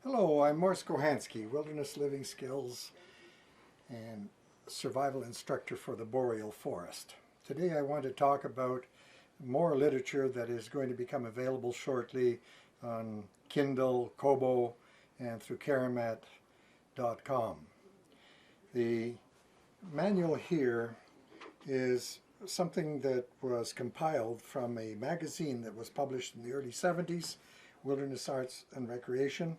Hello, I'm Morris Kochanski, Wilderness Living Skills and Survival Instructor for the Boreal Forest. Today I want to talk about more literature that is going to become available shortly on Kindle, Kobo, and through Karamat.com. The manual here is something that was compiled from a magazine that was published in the early 70s, Wilderness Arts and Recreation.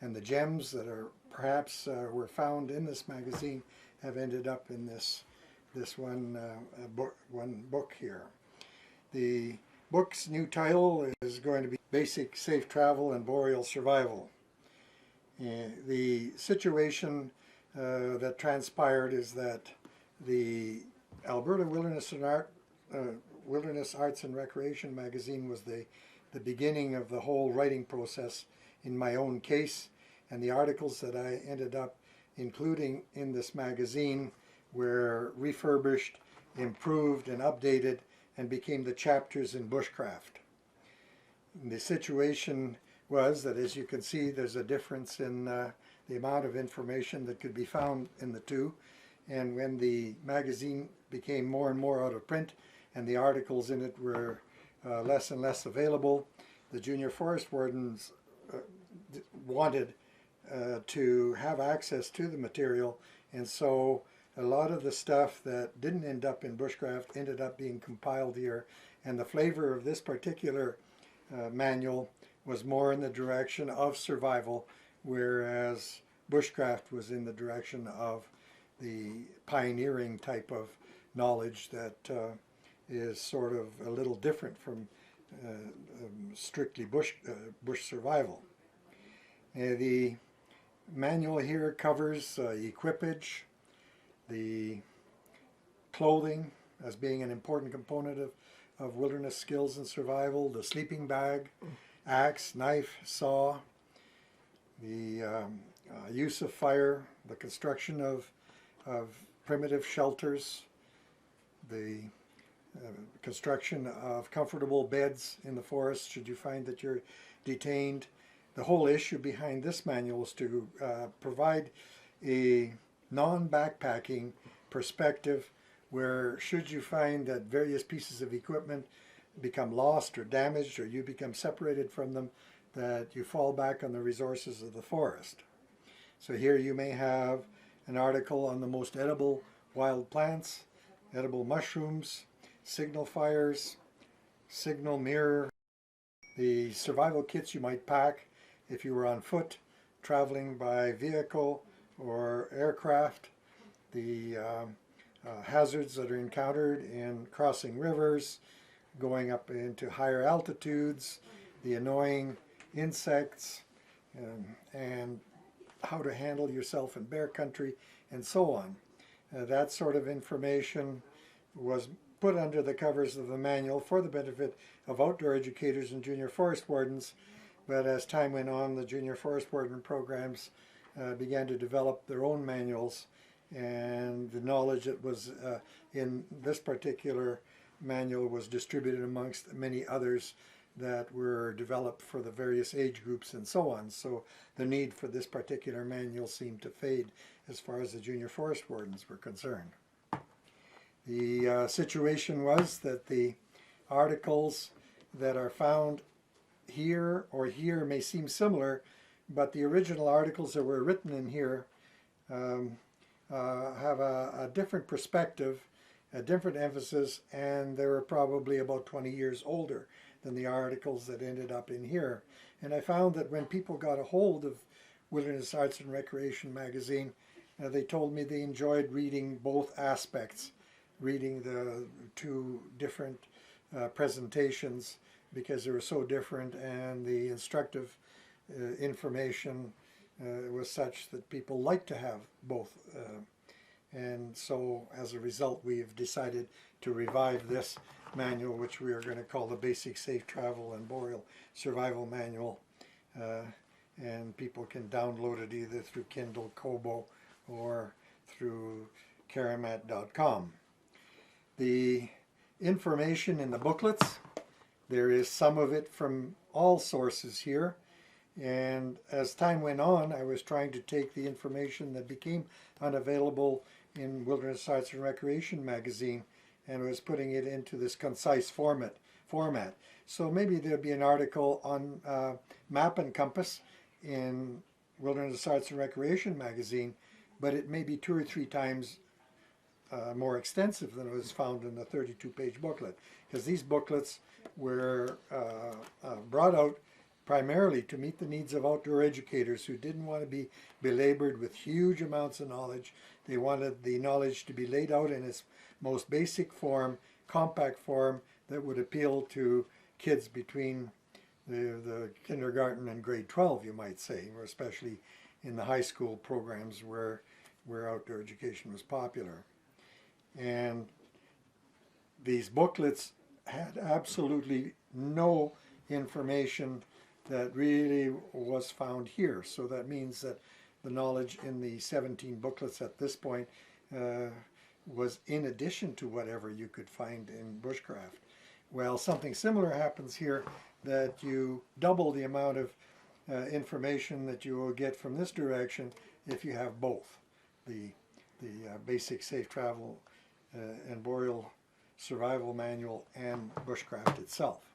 And the gems that are perhaps were found in this magazine have ended up in this one book here. The book's new title is going to be Basic Safe Travel and Boreal Survival. The situation that transpired is that the Alberta Wilderness Arts and Recreation magazine was the beginning of the whole writing process in my own case, and the articles that I ended up including in this magazine were refurbished, improved, and updated, and became the chapters in bushcraft. And the situation was that, as you can see, there's a difference in the amount of information that could be found in the two, and when the magazine became more and more out of print and the articles in it were less and less available, the junior forest wardens wanted to have access to the material, and so a lot of the stuff that didn't end up in bushcraft ended up being compiled here, and the flavor of this particular manual was more in the direction of survival, whereas bushcraft was in the direction of the pioneering type of knowledge that is sort of a little different from strictly bush survival. The manual here covers equipage, the clothing as being an important component of wilderness skills and survival, the sleeping bag, axe, knife, saw, the use of fire, the construction of primitive shelters, the construction of comfortable beds in the forest should you find that you're detained. The whole issue behind this manual is to provide a non-backpacking perspective where, should you find that various pieces of equipment become lost or damaged, or you become separated from them, that you fall back on the resources of the forest. So here you may have an article on the most edible wild plants, edible mushrooms, signal fires, signal mirror, the survival kits you might pack if you were on foot, traveling by vehicle or aircraft, the hazards that are encountered in crossing rivers, going up into higher altitudes, the annoying insects, and how to handle yourself in bear country, and so on. That sort of information was put under the covers of the manual for the benefit of outdoor educators and junior forest wardens. But as time went on, the junior forest warden programs began to develop their own manuals, and the knowledge that was in this particular manual was distributed amongst many others that were developed for the various age groups and so on. So the need for this particular manual seemed to fade as far as the junior forest wardens were concerned. The situation was that the articles that are found here or here may seem similar, but the original articles that were written in here have a different perspective, a different emphasis, and they were probably about 20 years older than the articles that ended up in here. And I found that when people got a hold of Wilderness Arts and Recreation magazine, they told me they enjoyed reading both aspects, reading the two different presentations, because they were so different, and the instructive information was such that people like to have both. And so as a result, we've decided to revive this manual, which we are going to call the Basic Safe Travel and Boreal Survival Manual. And people can download it either through Kindle, Kobo, or through Karamat.com. The information in the booklets, there is some of it from all sources here. And as time went on, I was trying to take the information that became unavailable in Wilderness Arts and Recreation magazine and was putting it into this concise format. So maybe there'd be an article on map and compass in Wilderness Arts and Recreation magazine, but it may be 2 or 3 times more extensive than was found in the 32-page booklet, because these booklets were brought out primarily to meet the needs of outdoor educators who didn't want to be belabored with huge amounts of knowledge. They wanted the knowledge to be laid out in its most basic form, compact form, that would appeal to kids between the kindergarten and grade 12, you might say, or especially in the high school programs where outdoor education was popular. And these booklets had absolutely no information that really was found here. So that means that the knowledge in the 17 booklets at this point was in addition to whatever you could find in bushcraft. Well, something similar happens here, that you double the amount of information that you will get from this direction if you have both the basic safe travel and boreal survival manual and bushcraft itself.